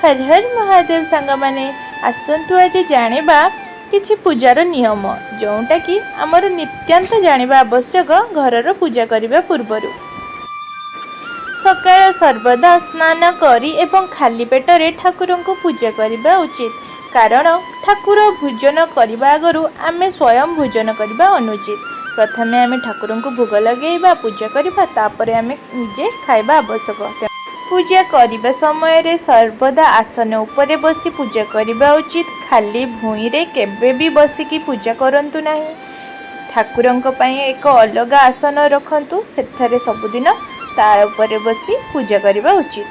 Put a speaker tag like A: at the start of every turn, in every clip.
A: हर हर महादेव सांग माने आसंतु आज जानिबा किछि पूजार नियम जोंटा कि आमर नित्यांत जानिबा आवश्यक घरर पूजा करिबा पूर्वरु। सकाळ सर्वदा स्नान करी एवं खाली पेटरे ठाकुरंको पूजा करिबा उचित, कारण ठाकुर भोजन करबा आगरु आमे स्वयं भोजन करबा अनुचित। प्रथमे आमे ठाकुरंको भोग लगेइबा पूजा करिबा तापरे आमे निजे खाइबा आवश्यक। पूजा करिबा समय रे सर्वदा आसन उपरे बसी पूजा करिबा उचित। खाली भूई रे केबे भी बसिकी पूजा करंतु नाही। ठाकुरंको पई एक अलग आसन रखंतु, सेठारे सबुदिन तार उपरे बसी पूजा करिबा उचित।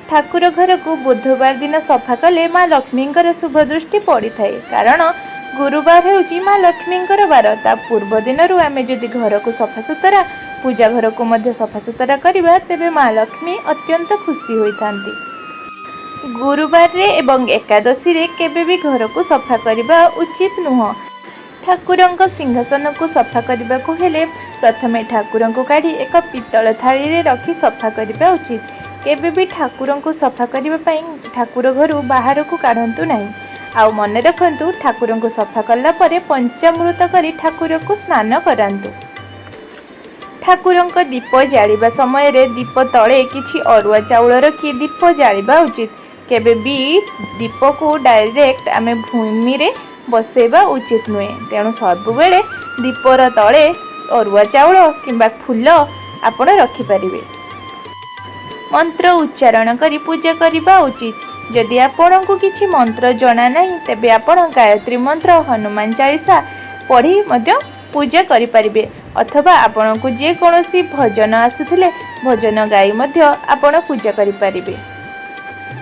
A: ठाकुर घर को बुधवार दिन सफा कले माँ लक्ष्मींकर शुभ दृष्टि पड़ी थाए, कारण गुरुवार हेउची माँ लक्ष्मींकर बार। ता पूर्व दिनरु आमे जदि घर को सफा सुतरा पूजा घर को मध्य सफा सुतरा करिबा तेबे माँ लक्ष्मी अत्यंत खुशी होइथांती। गुरुवार रे एवं एकादशी रे केबे भी घर को सफा करिबा उचित नुह। ठाकुरंको सिंहासन को सफा करने को हेले प्रथमे ठाकुरंको काढ़ी एक पितल थाली रे रखी सफा करने उचित। केबे भी ठाकुरंको सफा करने पई ठाकुर घर बाहर को काढ़ंतु नहीं। आउ मन रखंतु ठाकुरंको सफा कला परे पंचामृत करी ठाकुर को स्नान करांतु। ठाकुरंको दीप जालिबा समय रे दीप तले किछि अरुआ चाउल रखी दीप जालिबा उचित। केबे भी दीप को डायरेक्ट आमे भूमि रे बसेबा उचित नुहे। तेणु सब बेले दीपर तले अरुआ चाउल किंबा फूल आपण रखि परिबे। मंत्र उच्चारण करी पूजा करिबा उचित। जदि आपण को किछि मंत्र जणा नहीं तेबे आपण गायत्री मंत्र हनुमान चालीसा पढ़ी मध्य पूजा करि परिबे, अथवा आपण को जे कोनोसी भजन आसुथिले भजन गाई मध्य आपण पूजा करि परिबे।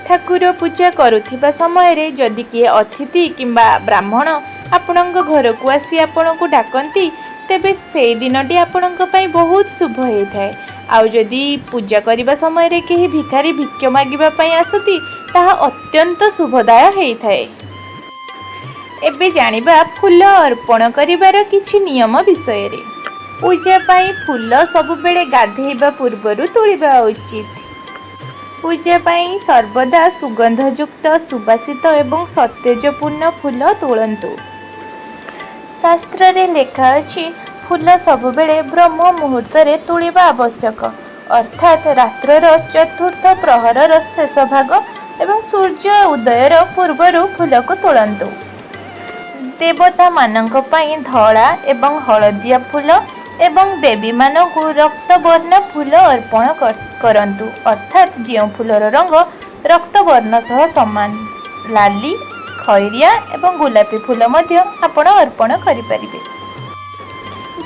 A: ठाकुर पूजा करुथिबा समय रे जदि किए अतिथि किंबा ब्राह्मण आपणक घर को आसी आपण को डाकंती तेबे से दिनटी आपणक पई बहुत शुभ होई थाए। आउ जदि पूजा करिबा समय रे केही भिखारी भिक्ष मागिबा पई आसुती ताहा अत्यंत शुभदाय होई थाए। एबे जानिबा फूल अर्पण करिबार किछि नियम विषय रे। पूजा पई फूल सब बेले गाधेइबा पूर्वरु तोलिबा उचित। पूजा पई सर्वदा सुगंधयुक्त सुबासित एवं सतेजपूर्ण फूल तोलंतु। शास्त्र रे लेखा अछि फूल सब बेले ब्रह्म मुहूर्त रे तोलिबा आवश्यक, अर्थात रात्रर चतुर्थ प्रहरर शेष भाग एवं सूर्य उदयर पूर्वरु फूल को तोलंतु। देवता मानक पई धला एवं हलदिया फूल एवं देवी मानकु रक्तवर्ण फूल अर्पण करंतु, अर्थात जियो फूलर रंग रक्तवर्ण सह समान। लाली खैरिया एवं गुलापी फूल मध्य आपण अर्पण करि परिबे।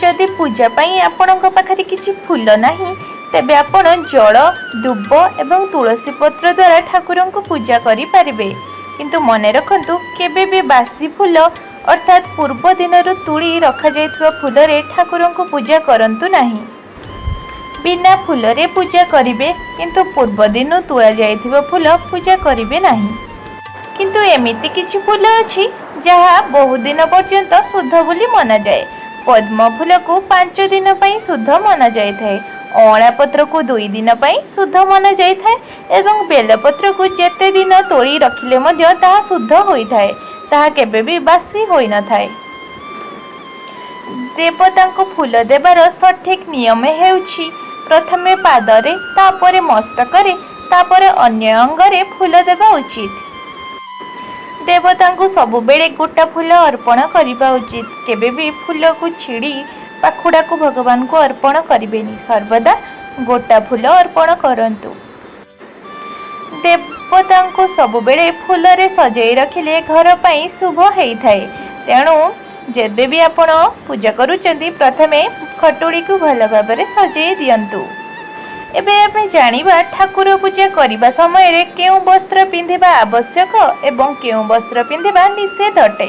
A: जदि पूजा पई आपणक पाखरे किछि फूल नाही तेबे आपण जल दुब एवं तुलसी पत्र द्वारा ठाकुरंको पूजा करि परिबे। किंतु मने रखंतु केबे भी बासी फूल अर्थात पूर्व दिनरु तुली रखा जाइथुवा फूल रे ठाकुरंको पूजा करंतु नाही। बिना फूल रे पूजा करिबे, किंतु पूर्व दिन तुला जाइथिबा फूल पूजा करिबे नाही। किंतु एमिति किछि फूल अछि जहा बहु दिन पर्यंत शुद्ध बोली मना जाए। पद्म फूल को 5 दिन पई शुद्ध मना जाय थाए। अळा पत्र को 2 दिन पई शुद्ध मना जाय थाए एवं बेल पत्र को जेते दिन तोली रखिले मध्य ताहा शुद्ध होई थाए, ताहा केबे भी बासी होई न थाए। देवता को फूल देबार सठिक नियम हेउछि प्रथमे पादरे तापरे मस्तकरे तापरे अन्य अंगरे फूल देबा उचित। देवता को सबु बेले गोटा फूल अर्पण करिबा उचित। केबे भी फूल को छिड़ी पाखुड़ा को भगवान को अर्पण करिबेनी, सर्वदा गोटा फूल अर्पण करंतु। देवता को सबु बेले फूल रे सजाई रखिले घर पई शुभ हेई थाए। तेणु जेबे भी आपण पूजा करूचंती प्रथमे खटोली को भल भाबरे सजाई दियंतु। एबे आमे जानिबा ठाकुर पूजा करिबा समय रे केउ वस्त्र पिंधिबा आवश्यक एवं केउ वस्त्र पिंधिबा निषेध अटे।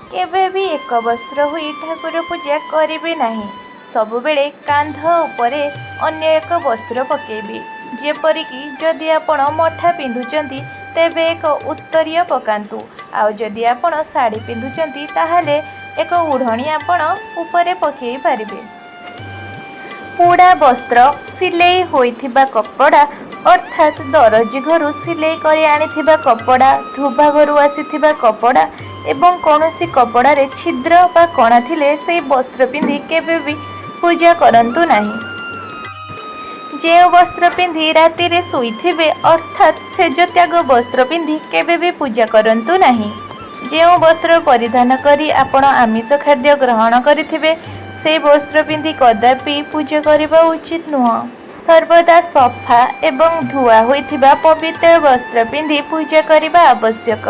A: केबे भी एक वस्त्र हुई ठाकुर पूजा करिबे नाही। सबु बेले कांध उपरे अन्य एक वस्त्र पकेबे। जेपरिकी जदि आपण मठा पिंधुचंती तेबे एक उत्तरीय पकांतु, आउ जदि आपण साड़ी पिंधुचंती ताहाले एक ओढ़णी आपण उपरे पकेई पारिबे। पुड़ा वस्त्र सिलेई होइथिबा कपड़ा अर्थात दरजी घर सिलाई कर आनिथिबा कपड़ा, धोबा घर आसीथिबा कपड़ा एवं कौनसी कपड़ा रे छिद्र बा कणा थिले से वस्त्र पिंधि केबे भी पूजा करंतु नाही। जे वस्त्र पिंधि राति रे सोईथिबे अर्थात सेज त्याग वस्त्र पिंधि केबे भी पूजा करंतु नाही। जे वस्त्र परिधान करी आपण आमिष खाद्य ग्रहण करिथिबे से वस्त्र पिंधि कदापि पूजा करबा उचित नुह। सर्वदा सफा एवं धुआ होइथिबा पवित्र वस्त्र पिंधि पूजा करबा आवश्यक।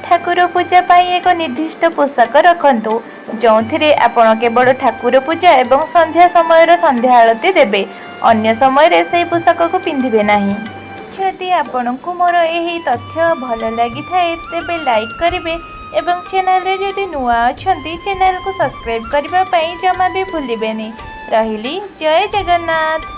A: ठाकुर पूजा पाई एक निर्दिष्ट पोशाक रखंतु जो आपण केवल ठाकुर पूजा एवं संध्या समय संध्या आरती देबे, अन्य समय रे से पोशाक को पिंधिबे नाही। यदि आपनकु मोर एही तथ्य भल लागि थाए तेबे लाइक करिवे एवं चैनल रे जदि नुआ अछंती चैनल को सब्सक्राइब करबा पई जमा भी भूलिबेनी। रहिली जय जगन्नाथ।